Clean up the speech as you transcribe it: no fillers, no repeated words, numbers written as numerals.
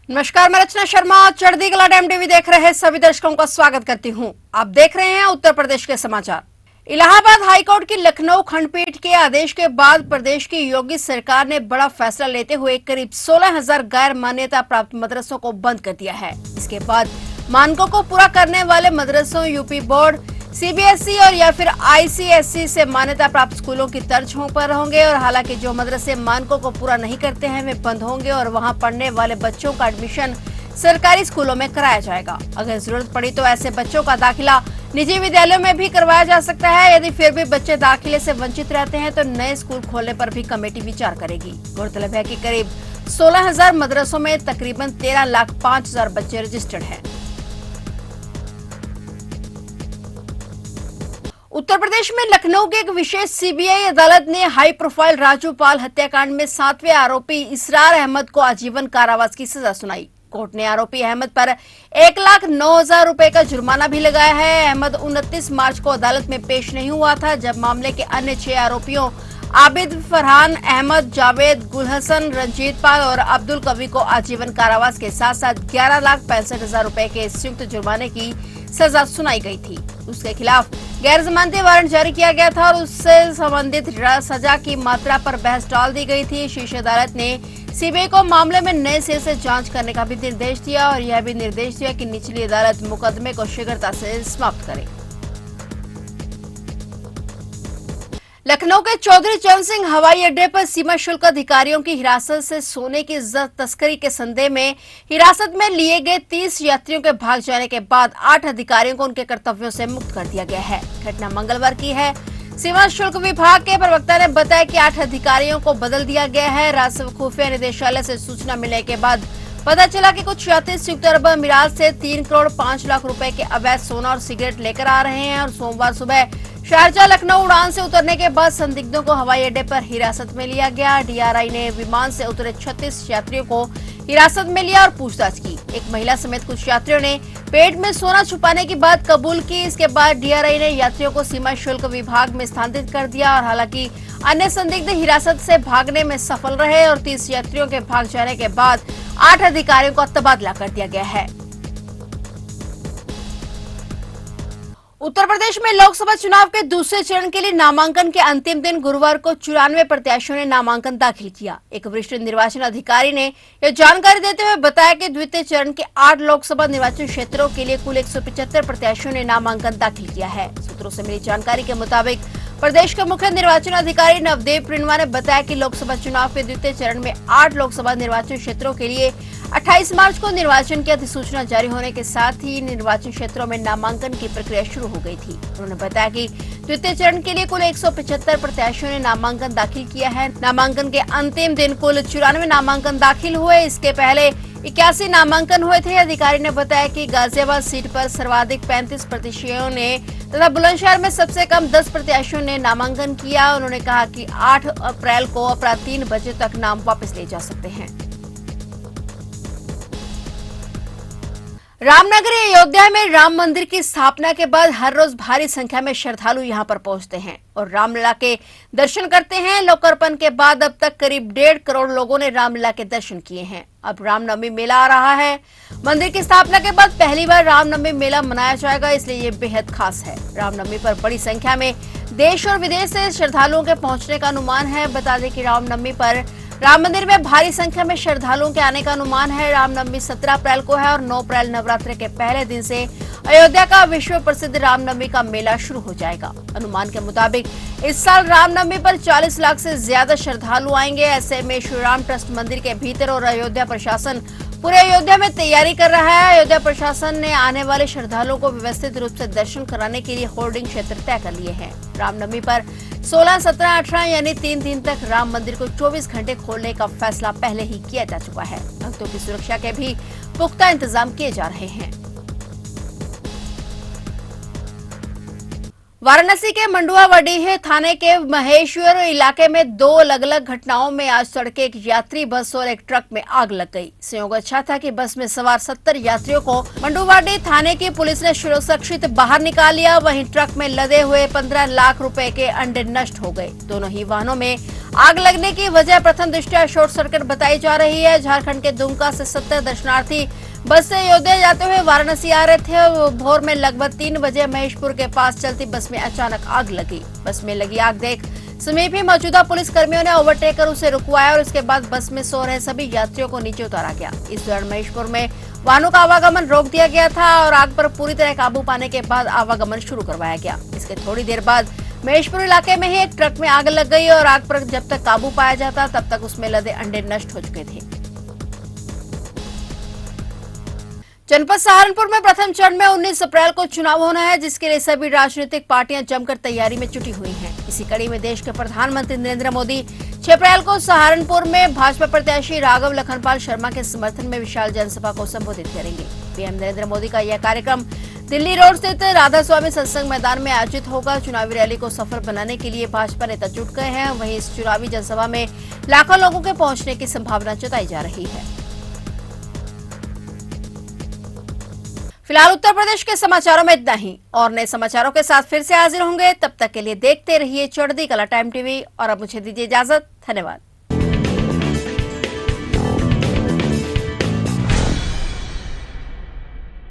नमस्कार, मैं रचना शर्मा चढ़ती कला टाइम टीवी देख रहे सभी दर्शकों का स्वागत करती हूं। आप देख रहे हैं उत्तर प्रदेश के समाचार। इलाहाबाद हाईकोर्ट की लखनऊ खंडपीठ के आदेश के बाद प्रदेश की योगी सरकार ने बड़ा फैसला लेते हुए करीब 16,000 गैर मान्यता प्राप्त मदरसों को बंद कर दिया है। इसके बाद मानकों को पूरा करने वाले मदरसों यूपी बोर्ड, सीबीएसई और या फिर आईसीएसई से मान्यता प्राप्त स्कूलों की तर्ज पर होंगे। और हालांकि जो मदरसे मानकों को पूरा नहीं करते हैं वे बंद होंगे और वहां पढ़ने वाले बच्चों का एडमिशन सरकारी स्कूलों में कराया जाएगा। अगर जरूरत पड़ी तो ऐसे बच्चों का दाखिला निजी विद्यालयों में भी करवाया जा सकता है। यदि फिर भी बच्चे दाखिले से वंचित रहते हैं तो नए स्कूल खोलने पर भी कमेटी विचार करेगी। गौरतलब है कि करीब 16,000 मदरसों में तकरीबन 13,05,000 बच्चे रजिस्टर्ड हैं। उत्तर प्रदेश में लखनऊ की एक विशेष सीबीआई अदालत ने हाई प्रोफाइल राजू पाल हत्याकांड में 7वें आरोपी इसरार अहमद को आजीवन कारावास की सजा सुनाई। कोर्ट ने आरोपी अहमद पर 1,09,000 रुपए का जुर्माना भी लगाया है। अहमद 29 मार्च को अदालत में पेश नहीं हुआ था, जब मामले के अन्य 6 आरोपियों आबिद, फरहान अहमद, जावेद, गुलहसन, रंजीत पाल और अब्दुल कवी को आजीवन कारावास के साथ साथ 11,65,000 रुपए के संयुक्त जुर्माने की सजा सुनाई गई थी। उसके खिलाफ गैर जमानती वारंट जारी किया गया था और उससे संबंधित सजा की मात्रा पर बहस टाल दी गई थी। शीर्ष अदालत ने सीबीआई को मामले में नए सिरे से जांच करने का भी निर्देश दिया और यह भी निर्देश दिया कि निचली अदालत मुकदमे को शीघ्रता से समाप्त करे। लखनऊ के चौधरी चरण सिंह हवाई अड्डे पर सीमा शुल्क अधिकारियों की हिरासत से सोने की तस्करी के संदेह में हिरासत में लिए गए 30 यात्रियों के भाग जाने के बाद 8 अधिकारियों को उनके कर्तव्यों से मुक्त कर दिया गया है। घटना मंगलवार की है। सीमा शुल्क विभाग के प्रवक्ता ने बताया कि 8 अधिकारियों को बदल दिया गया है। राजस्व खुफिया निदेशालय से सूचना मिलने के बाद पता चला कि कुछ यात्री संयुक्त अरब अमीरात से 3 करोड़ 5 लाख रुपए के अवैध सोना और सिगरेट लेकर आ रहे हैं और सोमवार सुबह शारजा लखनऊ उड़ान से उतरने के बाद संदिग्धों को हवाई अड्डे पर हिरासत में लिया गया। डीआरआई ने विमान से उतरे 36 यात्रियों को हिरासत में लिया और पूछताछ की। एक महिला समेत कुछ यात्रियों ने पेट में सोना छुपाने की बात कबूल की। इसके बाद डीआरआई ने यात्रियों को सीमा शुल्क विभाग में स्थानांतरित कर दिया और हालांकि अन्य संदिग्ध हिरासत से भागने में सफल रहे और 30 यात्रियों के भाग जाने के बाद 8 अधिकारियों का तबादला कर दिया गया है। उत्तर प्रदेश में लोकसभा चुनाव के दूसरे चरण के लिए नामांकन के अंतिम दिन गुरुवार को 94 प्रत्याशियों ने नामांकन दाखिल किया। एक वरिष्ठ निर्वाचन अधिकारी ने यह जानकारी देते हुए बताया कि द्वितीय चरण के 8 लोकसभा निर्वाचन क्षेत्रों के लिए कुल 175 प्रत्याशियों ने नामांकन दाखिल किया है। सूत्रों से मिली जानकारी के मुताबिक प्रदेश के मुख्य निर्वाचन अधिकारी नवदेव प्रिणवा ने बताया कि लोकसभा चुनाव के द्वितीय चरण में 8 लोकसभा निर्वाचन क्षेत्रों के लिए 28 मार्च को निर्वाचन की अधिसूचना जारी होने के साथ ही निर्वाचन क्षेत्रों में नामांकन की प्रक्रिया शुरू हो गई थी। उन्होंने बताया कि द्वितीय चरण के लिए कुल 175 प्रत्याशियों ने नामांकन दाखिल किया है। नामांकन के अंतिम दिन कुल 94 नामांकन दाखिल हुए। इसके पहले 81 नामांकन हुए थे। अधिकारी ने बताया कि गाजियाबाद सीट पर सर्वाधिक 35 प्रत्याशियों ने तथा बुलंदशहर में सबसे कम 10 प्रत्याशियों ने नामांकन किया। उन्होंने कहा कि 8 अप्रैल को अपराह 3 बजे तक नाम वापस ले जा सकते हैं। रामनगरी अयोध्या में राम मंदिर की स्थापना के बाद हर रोज भारी संख्या में श्रद्धालु यहां पर पहुंचते हैं और रामलला के दर्शन करते हैं। लोकार्पण के बाद अब तक करीब 1.5 करोड़ लोगों ने रामलला के दर्शन किए हैं। अब रामनवमी मेला आ रहा है। मंदिर की स्थापना के बाद पहली बार रामनवमी मेला मनाया जाएगा, इसलिए ये बेहद खास है। रामनवमी पर बड़ी संख्या में देश और विदेश से श्रद्धालुओं के पहुंचने का अनुमान है। बता दें कि रामनवमी पर राम मंदिर में भारी संख्या में श्रद्धालुओं के आने का अनुमान है। रामनवमी 17 अप्रैल को है और 9 अप्रैल नवरात्र के पहले दिन से अयोध्या का विश्व प्रसिद्ध रामनवमी का मेला शुरू हो जाएगा। अनुमान के मुताबिक इस साल रामनवमी पर 40 लाख से ज्यादा श्रद्धालु आएंगे। ऐसे में श्री राम ट्रस्ट मंदिर के भीतर और अयोध्या प्रशासन पूरे अयोध्या में तैयारी कर रहा है। अयोध्या प्रशासन ने आने वाले श्रद्धालुओं को व्यवस्थित रूप से दर्शन कराने के लिए होर्डिंग क्षेत्र तय कर लिए हैं। रामनवमी पर 16, 17, 18 यानी 3 दिन तक राम मंदिर को 24 घंटे खोलने का फैसला पहले ही किया जा चुका है। भक्तों की सुरक्षा के भी पुख्ता इंतजाम किए जा रहे हैं। वाराणसी के मंडुआवडीह थाने के महेश्वर इलाके में दो अलग अलग घटनाओं में आज तड़के एक यात्री बस और एक ट्रक में आग लग गई। संयोग अच्छा था कि बस में सवार 70 यात्रियों को मंडुआवडीह थाने की पुलिस ने सुरक्षित बाहर निकाल लिया। वहीं ट्रक में लदे हुए 15 लाख रुपए के अंडे नष्ट हो गए। दोनों ही वाहनों में आग लगने की वजह प्रथम दृष्टया शॉर्ट सर्किट बताई जा रही है। झारखंड के दुमका से 70 दर्शनार्थी बस से अयोध्या जाते हुए वाराणसी आ रहे थे। भोर में लगभग 3 बजे महेशपुर के पास चलती बस में अचानक आग लगी। बस में लगी आग देख समीप ही मौजूदा पुलिस कर्मियों ने ओवरटेक कर उसे रुकवाया और उसके बाद बस में सो रहे सभी यात्रियों को नीचे उतारा गया। इस दौरान महेशपुर में वाहनों का आवागमन रोक दिया गया था और आग पर पूरी तरह काबू पाने के बाद आवागमन शुरू करवाया गया। इसके थोड़ी देर बाद महेशपुर इलाके में ही एक ट्रक में आग लग गई और आग पर जब तक काबू पाया जाता तब तक उसमें लदे अंडे नष्ट हो चुके थे। जनपद सहारनपुर में प्रथम चरण में 19 अप्रैल को चुनाव होना है, जिसके लिए सभी राजनीतिक पार्टियां जमकर तैयारी में जुटी हुई हैं। इसी कड़ी में देश के प्रधानमंत्री नरेंद्र मोदी 6 अप्रैल को सहारनपुर में भाजपा प्रत्याशी राघव लखनपाल शर्मा के समर्थन में विशाल जनसभा को संबोधित करेंगे। पीएम नरेंद्र मोदी का यह कार्यक्रम दिल्ली रोड स्थित राधा स्वामी सत्संग मैदान में आयोजित होगा। चुनावी रैली को सफल बनाने के लिए भाजपा नेता जुट गए हैं। वहीं इस चुनावी जनसभा में लाखों लोगों के पहुंचने की संभावना जताई जा रही है। फिलहाल उत्तर प्रदेश के समाचारों में इतना ही और नए समाचारों के साथ फिर से हाजिर होंगे। तब तक के लिए देखते रहिए चढ़ती कला टाइम टीवी और अब मुझे दीजिए इजाजत। धन्यवाद।